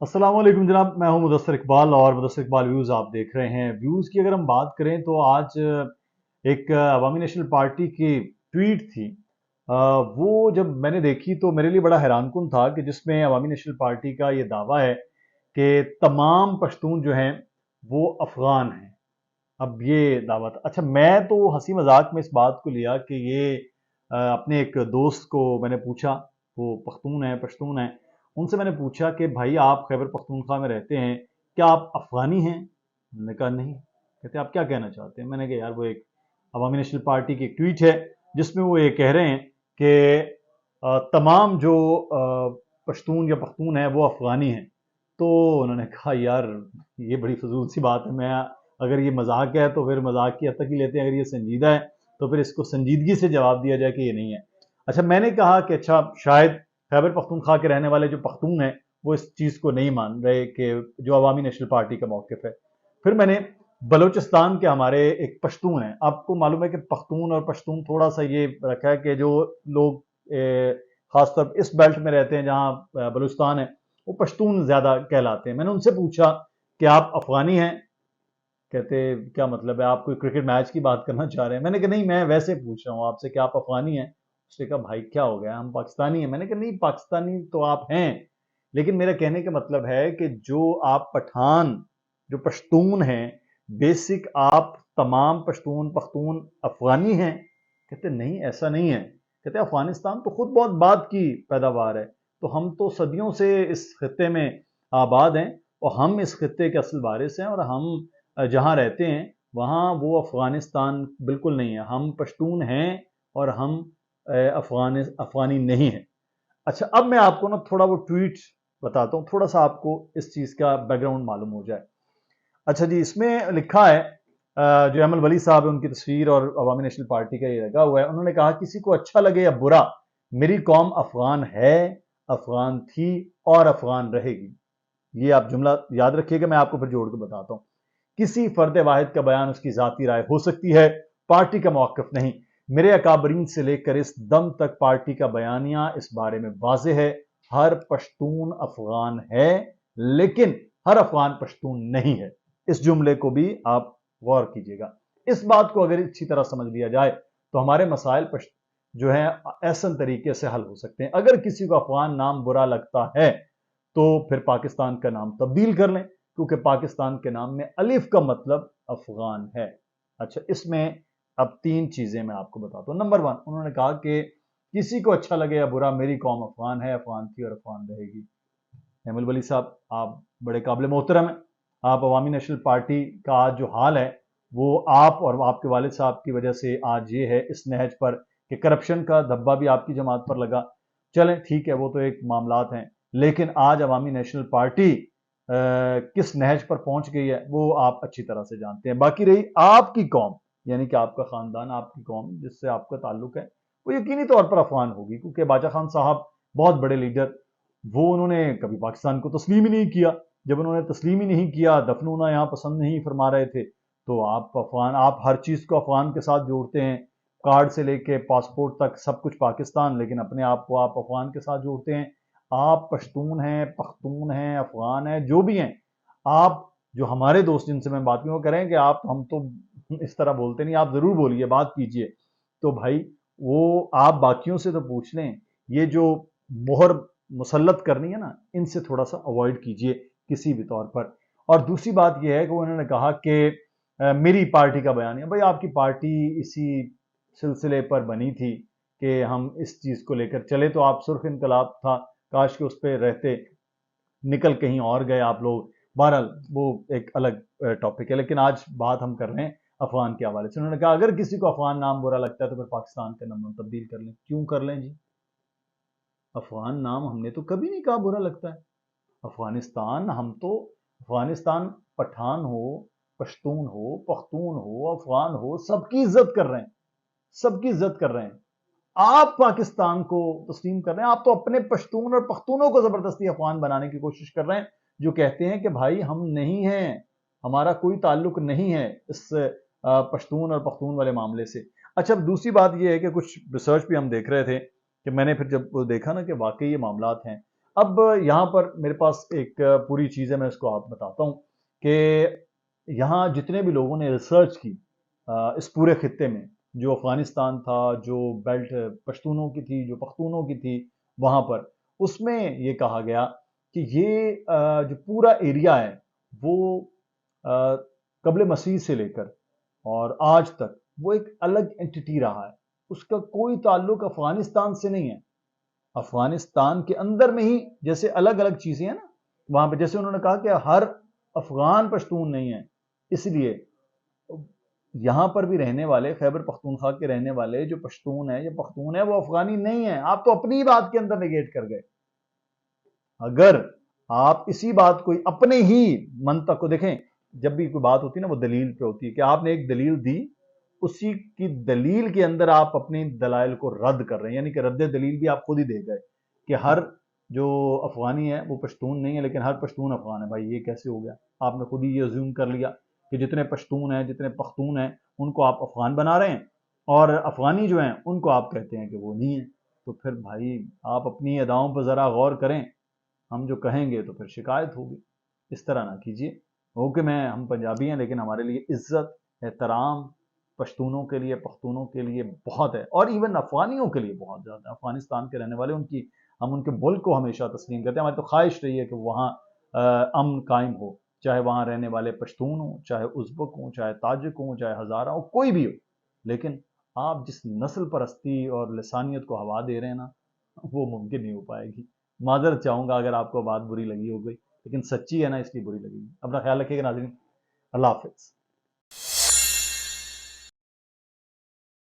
अस्सलाम वालेकुम जनाब, मैं हूं मुदस्सिर इकबाल और मुदस्सिर इकबाल व्यूज़ आप देख रहे हैं। व्यूज़ की अगर हम बात करें तो आज एक अवामी नेशनल पार्टी की ट्वीट थी। वो जब मैंने देखी तो मेरे लिए बड़ा हैरानकुन था कि जिसमें अवामी नेशनल पार्टी का ये दावा है कि तमाम पश्तून जो हैं वो अफ़गान हैं। अब ये दावा था। अच्छा, मैं तो हंसी मजाक में इस बात को लिया कि ये अपने एक दोस्त को मैंने पूछा, वो पश्तून है, उनसे मैंने पूछा कि भाई आप खैबर पख्तूनख्वा में रहते हैं, क्या आप अफगानी हैं? उन्होंने कहा नहीं। कहते आप क्या कहना चाहते हैं? मैंने कहा यार वो एक अवामी नेशनल पार्टी की एक ट्वीट है जिसमें वो ये कह रहे हैं कि तमाम जो पश्तून या पख्तून है वो अफगानी हैं। तो उन्होंने कहा यार ये बड़ी फजूल सी बात है। मैं अगर ये मजाक है तो फिर मजाक की हद तक ही लेते हैं, अगर ये संजीदा है तो फिर इसको संजीदगी से जवाब दिया जाए कि ये नहीं है। अच्छा, मैंने कहा कि अच्छा शायद खैबर पख्तूनख्वा के रहने वाले जो पख्तून हैं वो इस चीज़ को नहीं मान रहे कि जो अवामी नेशनल पार्टी का मौक़िफ़ है। फिर मैंने बलूचिस्तान के हमारे एक पश्तून हैं, आपको मालूम है कि पख्तून और पश्तून थोड़ा सा ये रखा है कि जो लोग ख़ासतौर पर इस बेल्ट में रहते हैं जहाँ बलूचिस्तान है, वो पश्तून ज़्यादा कहलाते हैं। मैंने उनसे पूछा कि आप अफ़गानी हैं? कहते क्या मतलब है, आप कोई क्रिकेट मैच की बात करना चाह रहे हैं? मैंने कहा नहीं, मैं वैसे पूछ रहा हूँ आपसे कि आप अफ़गानी हैं? उसने कहा भाई क्या हो गया, हम पाकिस्तानी हैं। मैंने कहा नहीं, पाकिस्तानी तो आप हैं, लेकिन मेरा कहने का मतलब है कि जो आप पठान, जो पश्तून हैं, बेसिक आप तमाम पश्तून पख्तून अफ़गानी हैं? कहते नहीं, ऐसा नहीं है। कहते अफ़गानिस्तान तो खुद बहुत बाद की पैदावार है, तो हम तो सदियों से इस खित्ते में आबाद हैं और हम इस खित्ते के असल वारिस हैं, और हम जहाँ रहते हैं वहाँ वो अफ़गानिस्तान बिल्कुल नहीं है। हम पश्तून हैं और हम अफ़गानी नहीं हैं। अच्छा, अब मैं आपको ना थोड़ा वो ट्वीट बताता हूँ, थोड़ा सा आपको इस चीज़ का बैकग्राउंड मालूम हो जाए। अच्छा जी, इसमें लिखा है जो अमल वली साहब है उनकी तस्वीर और अवामी नेशनल पार्टी का ये लगा हुआ है। उन्होंने कहा किसी को अच्छा लगे या बुरा, मेरी कौम अफ़गान है, अफ़गान थी और अफ़गान रहेगी। ये आप जुमला याद रखिएगा, मैं आपको फिर जोड़ के बताता हूँ। किसी फर्द वाहिद का बयान उसकी जाती राय हो सकती है, पार्टी का मौक़िफ़ नहीं। मेरे अकाबरीन से लेकर इस दम तक पार्टी का बयानिया इस बारे में वाज़े है, हर पश्तून अफ़गान है, लेकिन हर अफ़गान पश्तून नहीं है। इस जुमले को भी आप गौर कीजिएगा। इस बात को अगर अच्छी तरह समझ लिया जाए तो हमारे मसाइल जो है ऐसन तरीके से हल हो सकते हैं। अगर किसी को अफ़गान नाम बुरा लगता है तो फिर पाकिस्तान का नाम तब्दील कर लें, क्योंकि पाकिस्तान के नाम में अलिफ का मतलब अफगान है। अच्छा, इसमें अब तीन चीजें मैं आपको बताता हूँ। नंबर वन, उन्होंने कहा कि किसी को अच्छा लगे या बुरा, मेरी कौम अफगान है, अफगान थी और अफगान रहेगी। अहमद वली साहब, आप बड़े काबिल मोहतरम हैं। आप अवामी नेशनल पार्टी का आज जो हाल है वो आप और आपके वालिद साहब की वजह से आज ये है इस नहज पर कि करप्शन का धब्बा भी आपकी जमात पर लगा। चलें ठीक है, वो तो एक मामलात हैं, लेकिन आज अवामी नेशनल पार्टी किस नहज पर पहुंच गई है वो आप अच्छी तरह से जानते हैं। बाकी रही आपकी कौम, यानी कि आपका खानदान, आपकी कौम जिससे आपका ताल्लुक है, वो यकीनी तौर पर अफगान होगी, क्योंकि बादशाह खान साहब बहुत बड़े लीडर, वो उन्होंने कभी पाकिस्तान को तस्लीम ही नहीं किया। जब उन्होंने तस्लीम ही नहीं किया, दफन होना यहाँ पसंद नहीं फरमा रहे थे, तो आप अफगान, आप हर चीज़ को अफगान के साथ जोड़ते हैं, कार्ड से लेके पासपोर्ट तक सब कुछ पाकिस्तान, लेकिन अपने आप को आप अफगान के साथ जोड़ते हैं। आप पश्तून हैं, पख्तून हैं, अफगान हैं, जो भी हैं, आप जो हमारे दोस्त जिनसे मैं बात वो करें कि आप, हम तो इस तरह बोलते नहीं, आप जरूर बोलिए, बात कीजिए, तो भाई वो आप बाकियों से तो पूछ लें। ये जो मोहर मुसल्लत करनी है ना, इनसे थोड़ा सा अवॉइड कीजिए किसी भी तौर पर। और दूसरी बात यह है कि उन्होंने कहा कि मेरी पार्टी का बयान है। भाई आपकी पार्टी इसी सिलसिले पर बनी थी कि हम इस चीज़ को लेकर चले, तो आप सुर्ख इनकलाब था, काश के उस पर रहते, निकल कहीं और गए आप लोग। बहरहाल वो एक अलग टॉपिक है, लेकिन आज बात हम कर रहे हैं अफगान के हवाले से। उन्होंने कहा अगर किसी को अफगान नाम बुरा लगता है तो फिर पाकिस्तान का नाम तब्दील कर लें। क्यों कर लें जी? अफगान नाम हमने तो कभी नहीं कहा बुरा लगता है। अफगानिस्तान, हम तो अफगानिस्तान, पठान हो, पश्तून हो, पख्तून हो, अफगान हो, सबकी इज्जत कर रहे हैं, सबकी इज्जत कर रहे हैं। आप पाकिस्तान को तस्लीम कर रहे हैं, आप तो अपने पश्तून और पख्तूनों को जबरदस्ती अफगान बनाने की कोशिश कर रहे हैं, जो कहते हैं कि भाई हम नहीं हैं, हमारा कोई ताल्लुक नहीं है इस पश्तून और पख्तून वाले मामले से। अच्छा, अब दूसरी बात यह है कि कुछ रिसर्च भी हम देख रहे थे कि मैंने फिर जब वो देखा ना कि वाकई ये मामलात हैं। اب یہاں پر میرے پاس ایک پوری چیز ہے، میں اس کو آپ بتاتا ہوں کہ یہاں جتنے بھی لوگوں نے ریسرچ کی اس پورے خطے میں، جو افغانستان تھا، جو بیلٹ پشتونوں کی تھی، جو پختونوں کی تھی وہاں پر، اس میں یہ کہا گیا کہ یہ جو پورا ایریا ہے وہ قبل مسیح سے لے کر اور آج تک وہ ایک الگ اینٹی رہا ہے، اس کا کوئی تعلق افغانستان سے نہیں ہے۔ افغانستان کے اندر میں ہی جیسے الگ الگ چیزیں ہیں نا، وہاں پہ جیسے انہوں نے کہا کہ ہر افغان پشتون نہیں ہے، اس لیے یہاں پر بھی رہنے والے، خیبر پختونخوا کے رہنے والے جو پشتون ہیں یا پختون ہیں، وہ افغانی نہیں ہیں۔ آپ تو اپنی بات کے اندر نگیٹ کر گئے۔ اگر آپ اسی بات کو اپنے ہی منطق کو دیکھیں، جب بھی کوئی بات ہوتی ہے نا وہ دلیل پہ ہوتی ہے کہ آپ نے ایک دلیل دی، اسی کی دلیل کے اندر آپ اپنی دلائل کو رد کر رہے ہیں، یعنی کہ رد دلیل بھی آپ خود ہی دے گئے کہ ہر جو افغانی ہے وہ پشتون نہیں ہے لیکن ہر پشتون افغان ہے۔ بھائی یہ کیسے ہو گیا؟ آپ نے خود ہی یہ ازیوم کر لیا کہ جتنے پشتون ہیں، جتنے پختون ہیں، ان کو آپ افغان بنا رہے ہیں، اور افغانی جو ہیں ان کو آپ کہتے ہیں کہ وہ نہیں ہیں۔ تو پھر بھائی آپ اپنی اداؤں پر ذرا غور کریں، ہم جو کہیں گے تو پھر شکایت ہوگی۔ اس طرح نہ کیجیے۔ اوکے ہم پنجابی ہیں لیکن ہمارے لیے عزت، احترام پشتونوں کے لیے، پختونوں کے لیے بہت ہے، اور ایون افغانیوں کے لیے بہت زیادہ ہے۔ افغانستان کے رہنے والے، ہم ان کے ملک کو ہمیشہ تسلیم کرتے ہیں۔ ہماری تو خواہش رہی ہے کہ وہاں امن قائم ہو، چاہے وہاں رہنے والے پشتون ہوں، چاہے ازبک ہوں، چاہے تاجک ہوں، چاہے ہزارہ ہوں، کوئی بھی ہو۔ لیکن آپ جس نسل پرستی اور لسانیت کو ہوا دے رہے ہیں نا، وہ ممکن نہیں ہو پائے گی۔ معذرت چاہوں گا اگر آپ کو بات بری لگی ہو گئی، لیکن سچی ہے نا، اس لیے بری لگے گی۔ اپنا خیال رکھیے گا ناظرین، اللہ حافظ۔